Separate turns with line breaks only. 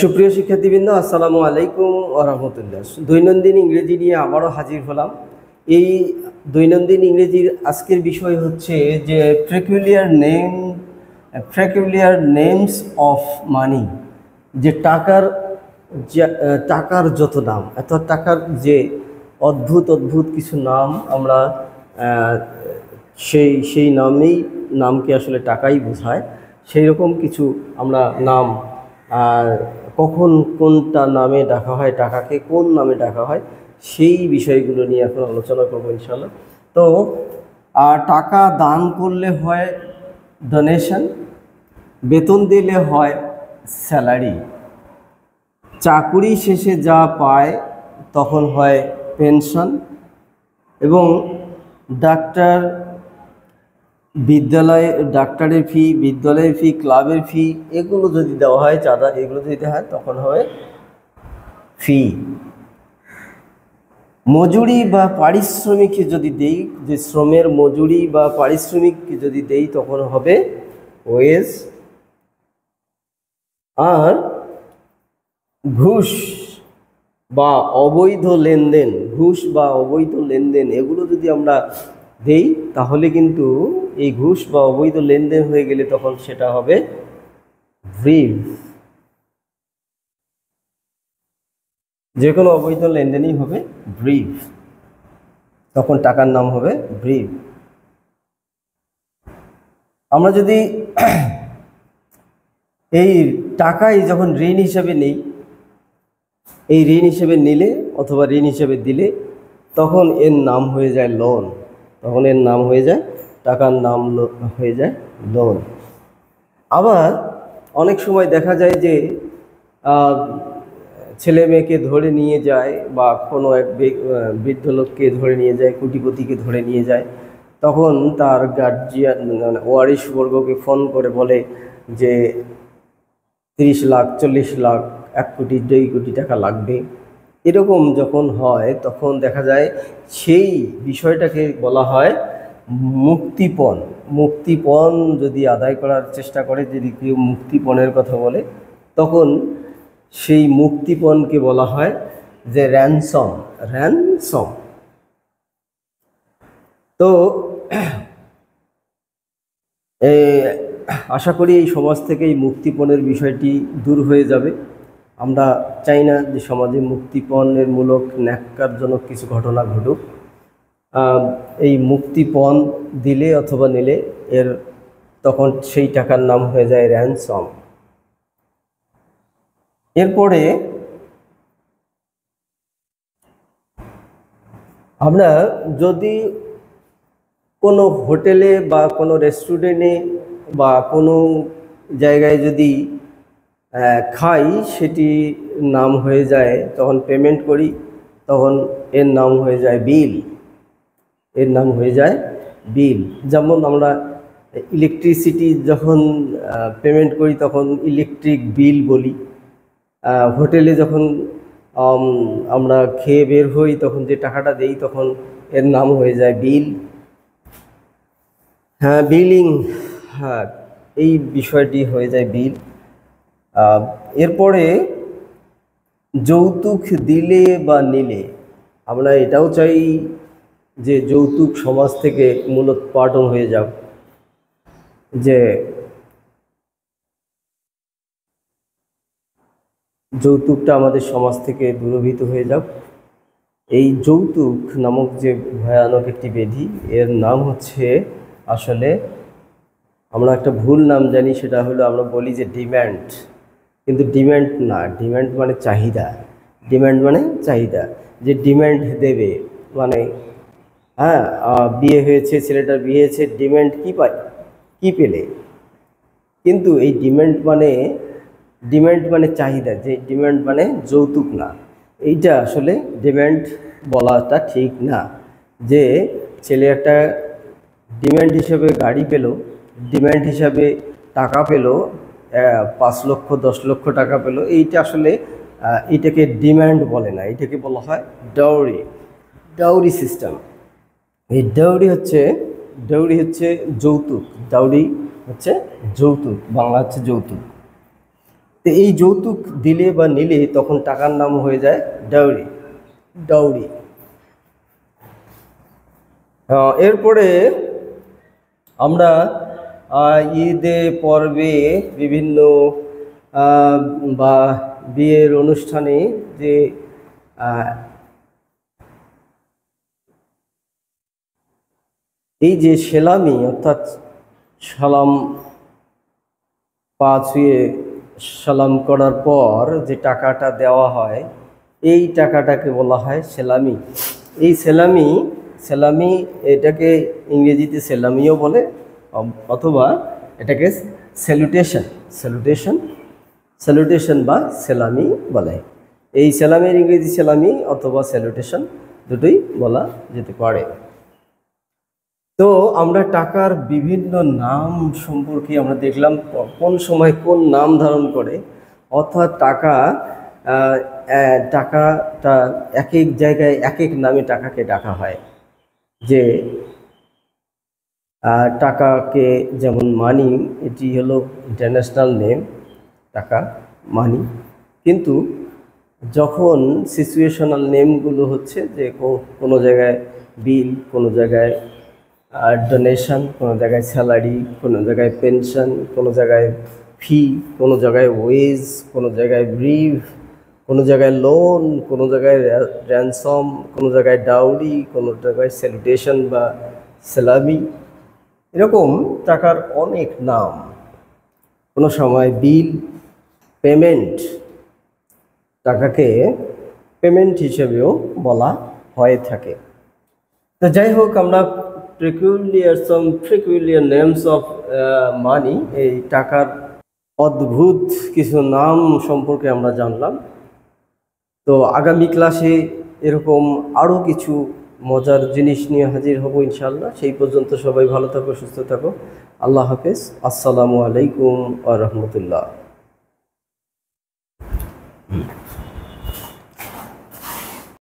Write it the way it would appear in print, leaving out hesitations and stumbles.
সুপ্রিয় শিক্ষার্থীবৃন্দ, আসসালামু আলাইকুম ওয়া রাহমাতুল্লাহ। দৈনন্দিন ইংরেজি নিয়ে আবারও হাজির হলাম। এই দৈনন্দিন ইংরেজির আজকের বিষয় হচ্ছে যে পেকুলিয়ার নেমস অফ মানি, যে টাকার যত নাম, অর্থাৎ টাকার যে অদ্ভুত কিছু নাম আমরা সেই নামকে আসলে টাকাই বোঝায়। সেই রকম কিছু আমরা নাম, কখন কোনটা নামে ডাকা হয়, টাকাকে কোন নামে ডাকা হয়, সেই বিষয়গুলো নিয়ে এখন আলোচনা করবো ইনশাল্লাহ। তো টাকা দান করলে হয় ডোনেশন, বেতন দিলে হয় স্যালারি, চাকুরি শেষে যা পায় তখন হয় পেনশন, এবং ডাক্তারের ফি, বিদ্যালয়ের ফি, ক্লাবের ফি, এগুলো যদি দেওয়া হয়, চাঁদা, এগুলো যদি হয় তখন হয় ফি। মজুরি বা পারিশ্রমিক যদি দেই, যে শ্রমের মজুরি বা পারিশ্রমিক যদি দেই তখন হবে ওয়েজ। আর ঘুষ বা অবৈধ লেনদেন এগুলো যদি আমরা দেই তাহলে কিন্তু এই ঘুষ বা অবৈধ লেনদেন হয়ে গেলে তখন সেটা হবে ব্রিভ। যে কোনো অবৈধ লেনদেনই হবে ব্রিভ, তখন টাকার নাম হবে ব্রিভ। আমরা যদি এই টাকাই যখন ঋণ হিসেবে নিই, এই ঋণ হিসেবে নিলে অথবা ঋণ হিসেবে দিলে তখন এর নাম হয়ে যায় লোন, তখন এর নাম হয়ে যায়, টাকার নাম হয়ে যায় লোন। আবার অনেক সময় দেখা যায় যে ছেলে মেয়েকে ধরে নিয়ে যায়, বা কোনো এক বৃদ্ধ লোককে ধরে নিয়ে যায়, কোটিপতিকে ধরে নিয়ে যায়, তখন তার গার্জিয়ান ওয়ারিশবর্গকে ফোন করে বলে যে 30 লাখ, 40 লাখ, 1 কোটি, 2 কোটি টাকা লাগবে। এরকম যখন হয় তখন দেখা যায় সেই বিষয়টাকে বলা হয় মুক্তিপণ। মুক্তিপণ যদি আদায় করার চেষ্টা করে, যদি কেউ মুক্তিপণের কথা বলে, তখন সেই মুক্তিপণকে বলা হয় যে র্যানসম। তো আশা করি এই সমাজ থেকে এই মুক্তিপণের বিষয়টি দূর হয়ে যাবে। আমরা চাই না যে সমাজে মুক্তিপণের মূলক ন্যাক্কারজনক কিছু ঘটনা ঘটুক। এই মুক্তিপণ দিলে অথবা নিলে এর তখন সেই টাকার নাম হয়ে যায় র্যানসম। এরপরে আমরা যদি কোনো হোটেলে বা কোনো রেস্টুরেন্টে বা কোনো জায়গায় যদি খাই, সেটি নাম হয়ে যায়, তখন পেমেন্ট করি, তখন এর নাম হয়ে যায় বিল। যেমন আমরা ইলেকট্রিসিটি যখন পেমেন্ট করি তখন ইলেকট্রিক বিল বলি। হোটেলে যখন আমরা খেয়ে বের হই তখন যে টাকাটা দেই তখন এর নাম হয়ে যায় বিল। বিলিং, এই বিষয়টি হয়ে যায় বিল। এরপরে যৌতুক দিলে বা নিলে আমরা এটাও চাই যে যৌতুক সমাজ থেকে মূলোৎপাটন হয়ে যাক, যে যৌতুকটা আমাদের সমাজ থেকে দূরীভূত হয়ে যাক। এই যৌতুক নামক যে ভয়ানক একটি ব্যাধি, এর নাম হচ্ছে, আসলে আমরা একটা ভুল নাম জানি, সেটা হলো আমরা বলি যে ডিম্যান্ড, কিন্তু ডিম্যান্ড না, ডিম্যান্ড মানে চাহিদা। যে ডিম্যান্ড দেবে মানে বিয়ে হয়েছে, ছেলেটার বিয়ে হয়েছে, ডিম্যান্ড কি পেলে, কিন্তু এই ডিম্যান্ড মানে চাহিদা, যে ডিম্যান্ড মানে যৌতুক না। এইটা আসলে ডিম্যান্ড বলাটা ঠিক না, যে ছেলে একটা ডিম্যান্ড হিসেবে গাড়ি পেল, ডিম্যান্ড হিসাবে টাকা পেল, 5 লক্ষ 10 লক্ষ টাকা পেল, এইটা আসলে এটাকে ডিম্যান্ড বলে না, এটাকে বলা হয় ডাউরি সিস্টেম। এই ডাউরি হচ্ছে যৌতুক, বাংলা হচ্ছে যৌতুক। তো এই যৌতুক দিলে বা নিলে তখন টাকার নাম হয়ে যায় ডাউরি। ডাউরি। এরপরে আমরা ঈদে পর্বে বিভিন্ন বা বিয়ের অনুষ্ঠানে যে এই যে সেলামি অর্থাৎ সালাম, পা ছুঁয়ে সালাম করার পর যে টাকাটা দেওয়া হয়, এই টাকাটাকে বলা হয় সেলামি। এই সেলামি এটাকে ইংরেজিতে সেলামিও বলে, অথবা এটাকে স্যালুটেশন বা সেলামি বলে। এই সেলামির ইংরেজি সেলামি অথবা স্যালুটেশন দুটোই বলা যেতে পারে। তো আমরা টাকার বিভিন্ন নাম সম্পর্কে আমরা দেখলাম কোন সময় কোন নাম ধারণ করে, অর্থাৎ টাকাটা এক এক জায়গায় এক এক নামে টাকাকে ডাকা হয়। যে টাকাকে যেমন মানি, এটি হলো ইন্টারন্যাশনাল নেম, টাকা, মানি। কিন্তু যখন সিচুয়েশনাল নেমগুলো হচ্ছে যে কোনো জায়গায় বিল, কোনো জায়গায় ডোনেশন, কোনো জায়গায় স্যালারি, কোনো জায়গায় পেনশন, কোনো জায়গায় ফি, কোনো জায়গায় ওয়েজ, কোনো জায়গায় ব্রিভ, কোনো জায়গায় লোন, কোনো জায়গায় র্যানসম, কোনো জায়গায় ডাউরি, কোনো জায়গায় স্যালুটেশন বা সেলামি। এরকম টাকার অনেক নাম। কোনো সময় বিল, পেমেন্ট, টাকাকে পেমেন্ট হিসেবেও বলা হয়ে থাকে। তো যাই হোক, আমরা peculiar names of মানি, এই টাকার অদ্ভুত কিছু নাম সম্পর্কে আমরা জানলাম। তো আগামী ক্লাসে এরকম আরও কিছু মজার জিনিস নিয়ে হাজির হব ইনশাআল্লাহ। সেই পর্যন্ত সবাই ভালো থাকো, সুস্থ থাকো। আল্লাহ হাফেজ। আসসালামু আলাইকুম ওয়া রাহমাতুল্লাহ।